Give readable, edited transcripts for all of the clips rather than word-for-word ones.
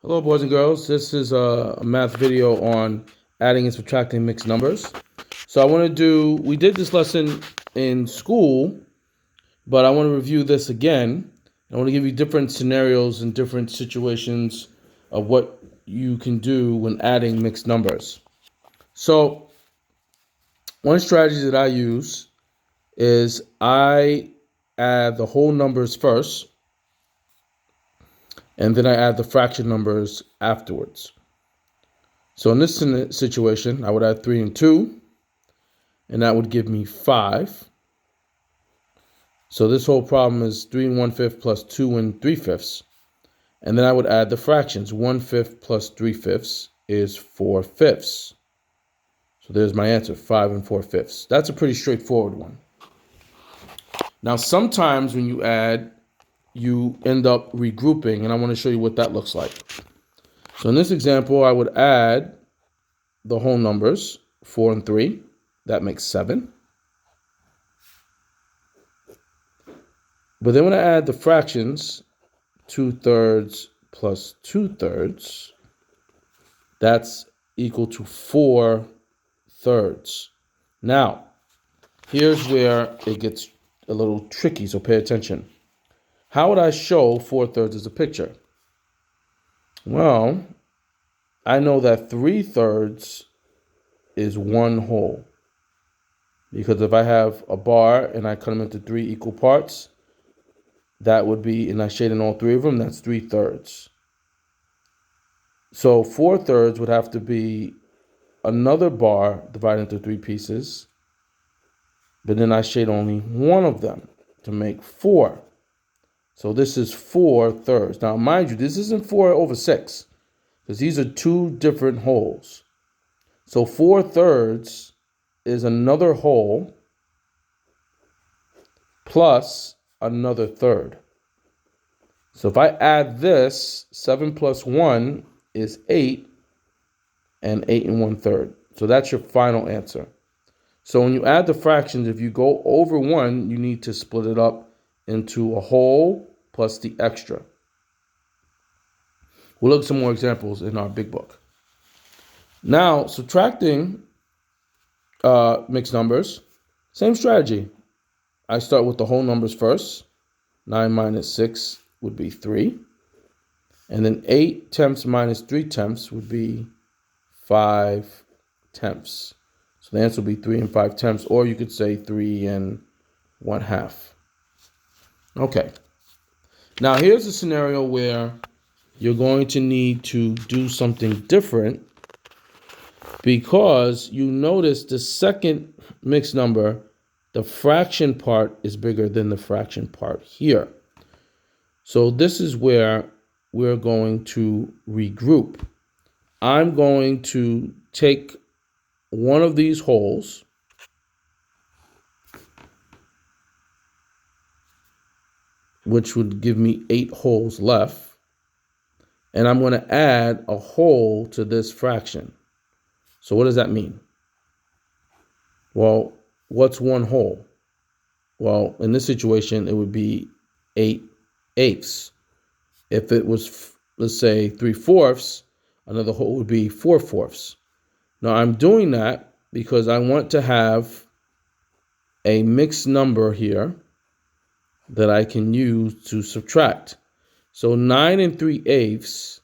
Hello, boys and girls. This is a math video on adding and subtracting mixed numbers. So we did this lesson in school, but I want to review this again. I want to give you different scenarios and different situations of what you can do when adding mixed numbers. So one strategy that I use is I add the whole numbers first, and then I add the fraction numbers afterwards. So in this situation, I would add 3 and 2, and that would give me 5. So this whole problem is 3 and 1/5 plus 2 and 3/5. And then I would add the fractions. 1/5 plus 3/5 is 4/5. So there's my answer, 5 and 4/5. That's a pretty straightforward one. Now, sometimes when you add, you end up regrouping, and I want to show you what that looks like. So in this example, I would add the whole numbers, 4 and 3. That makes 7. But then when I add the fractions, 2/3 plus 2/3, that's equal to 4/3. Now, here's where it gets a little tricky, so pay attention. How would I show 4/3 as a picture? Well, I know that 3/3 is one whole. Because if I have a bar and I cut them into 3 equal parts, that would be, and I shade in all 3 of them, that's 3/3. So 4/3 would have to be another bar divided into 3 pieces, but then I shade only one of them to make 4. So this is 4/3. Now, mind you, this isn't 4/6, because these are 2 different wholes. So 4/3 is another whole plus another third. So if I add this, 7 plus 1 is 8, and 8 and 1/3. So that's your final answer. So when you add the fractions, if you go over 1, you need to split it up into a whole plus the extra. We'll look at some more examples in our big book. Now, subtracting mixed numbers, same strategy. I start with the whole numbers first. 9 minus 6 would be 3. And then 8 tenths minus 3 tenths would be 5 tenths. So the answer would be 3 and 5 tenths, or you could say 3 and 1/2. Okay. Now here's a scenario where you're going to need to do something different, because you notice the second mixed number, the fraction part is bigger than the fraction part here. So this is where we're going to regroup. I'm going to take one of these wholes, which would give me 8 wholes left, and I'm going to add a whole to this fraction. So what does that mean? Well, what's one whole? Well, in this situation, it would be 8/8. If it was, let's say, 3/4, another whole would be 4/4. Now, I'm doing that because I want to have a mixed number here that I can use to subtract. So 9 and 3/8,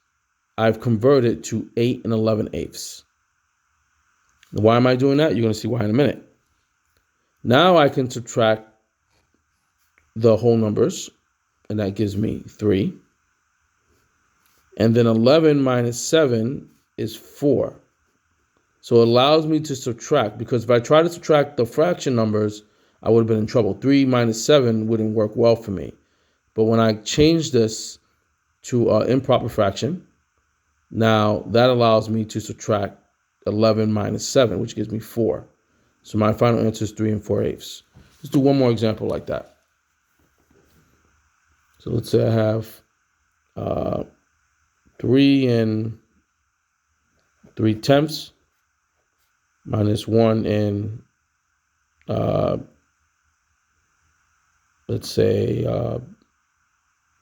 I've converted to 8 and 11/8. Why am I doing that? You're going to see why in a minute. Now I can subtract the whole numbers, and that gives me 3. And then 11 minus 7 is 4. So it allows me to subtract, because if I try to subtract the fraction numbers, I would have been in trouble. 3 minus 7 wouldn't work well for me. But when I change this to an improper fraction, now that allows me to subtract 11 minus 7, which gives me 4. So my final answer is 3 and 4/8. Let's do one more example like that. So let's say I have 3 and 3/10 minus 1 and let's say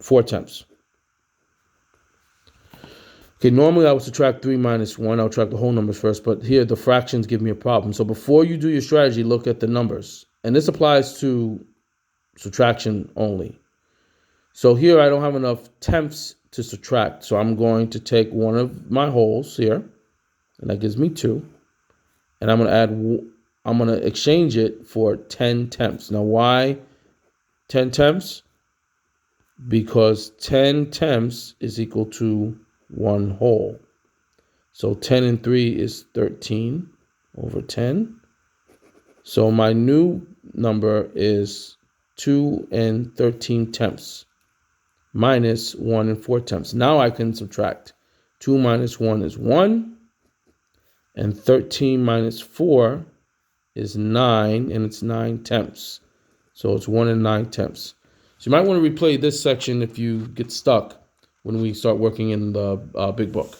4/10. Okay, normally I would subtract 3 minus 1. I'll subtract the whole numbers first, but here the fractions give me a problem. So before you do your strategy, look at the numbers. And this applies to subtraction only. So here I don't have enough tenths to subtract. So I'm going to take one of my wholes here, and that gives me 2. And I'm going to exchange it for 10 tenths. Now why 10 tenths? Because 10 tenths is equal to 1 whole. So 10 and 3 is 13 over 10. So my new number is 2 and 13 tenths minus 1 and 4 tenths. Now I can subtract. 2 minus 1 is 1, and 13 minus 4 is 9, and it's 9 tenths. So it's 1 and 9 tenths. So you might want to replay this section if you get stuck when we start working in the big book.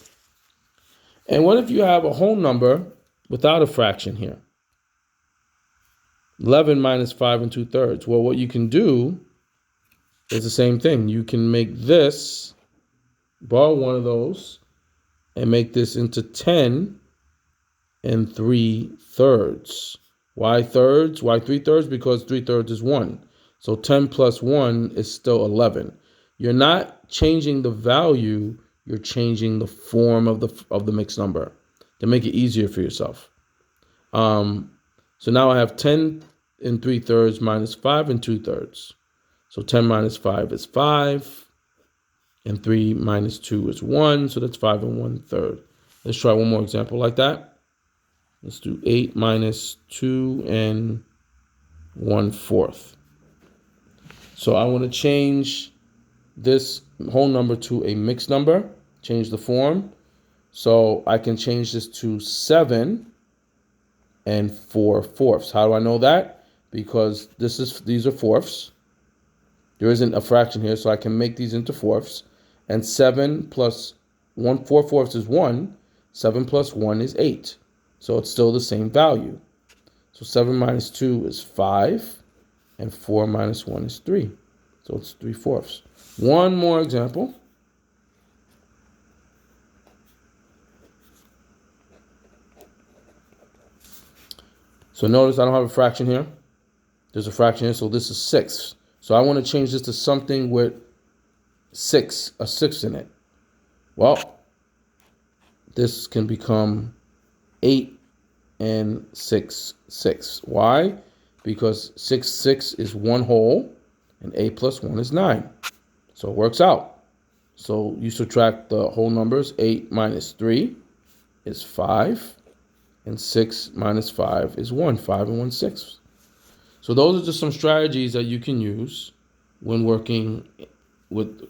And what if you have a whole number without a fraction here? 11 minus 5 and 2/3. Well, what you can do is the same thing. You can make this, borrow one of those, and make this into 10 and 3/3. Why thirds? Why 3/3? Because 3/3 is 1. So 10 plus 1 is still 11. You're not changing the value, you're changing the form of the mixed number to make it easier for yourself. So now I have 10 and 3/3 minus 5 and 2/3. So 10 minus 5 is 5, and 3 minus 2 is 1, so that's 5 and 1/3. Let's try one more example like that. Let's do 8 minus 2 and 1/4. So I want to change this whole number to a mixed number, change the form. So I can change this to 7 and 4/4. How do I know that? Because these are fourths. There isn't a fraction here, so I can make these into fourths. And 7 plus 1, 4/4 is 1. 7 plus 1 is 8. So it's still the same value. So 7 minus 2 is 5. And 4 minus 1 is 3. So it's 3/4. One more example. So notice I don't have a fraction here. There's a fraction here, so this is 6. So I want to change this to something with a 6 in it. Well, this can become 8 and 6/6. Why? Because 6/6 is 1 whole, and 8 plus 1 is 9. So it works out. So you subtract the whole numbers. 8 minus 3 is 5, and 6 minus 5 is 1. 5 and 1/6. So those are just some strategies that you can use when working with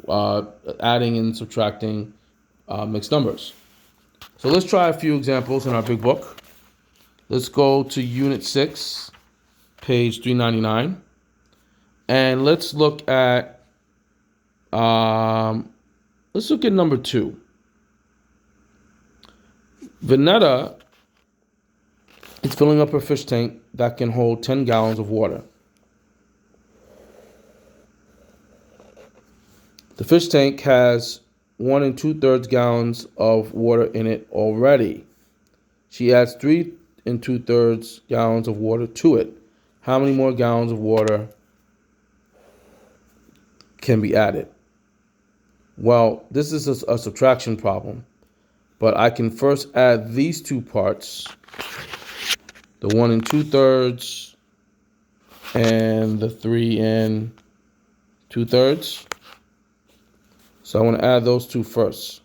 adding and subtracting mixed numbers. So let's try a few examples in our big book. Let's go to Unit 6, page 399. And let's look at number 2. Vanetta is filling up her fish tank that can hold 10 gallons of water. The fish tank has 1 2/3 gallons of water in it already. She adds 3 2/3 gallons of water to it. How many more gallons of water can be added? Well, this is a subtraction problem, but I can first add these two parts, the 1 2/3 and the 3 2/3. So I want to add those two first.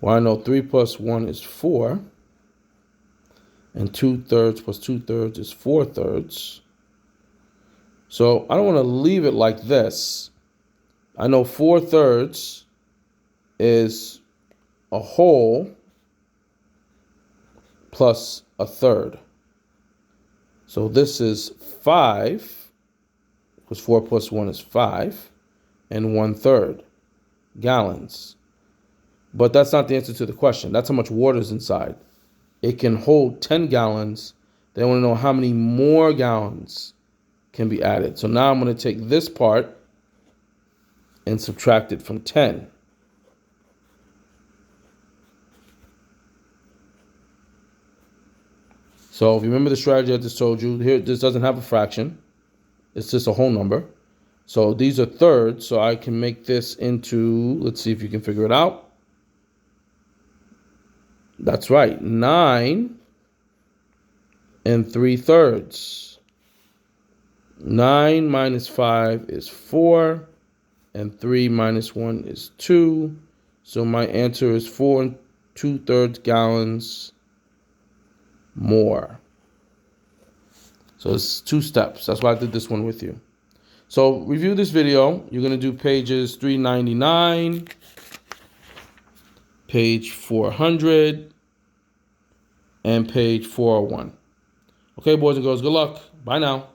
Well, I know 3 plus 1 is 4, and 2/3 plus 2/3 is 4/3. So I don't want to leave it like this. I know 4/3 is a whole plus a third. So this is 5, because 4 plus 1 is 5, and 1/3 gallons. But that's not the answer to the question. That's how much water is inside. It can hold 10 gallons. They want to know how many more gallons can be added. So now I'm going to take this part, and subtract it from 10. So if you remember the strategy I just told you, here this doesn't have a fraction. It's just a whole number. So these are thirds, so I can make this into, let's see if you can figure it out. That's right, 9 and 3/3. 9 minus 5 is 4, and 3 minus 1 is 2. So my answer is 4 2/3 gallons more. So it's 2 steps. That's why I did this one with you. So review this video. You're going to do pages 399, page 400, and page 401. Okay, boys and girls, good luck. Bye now.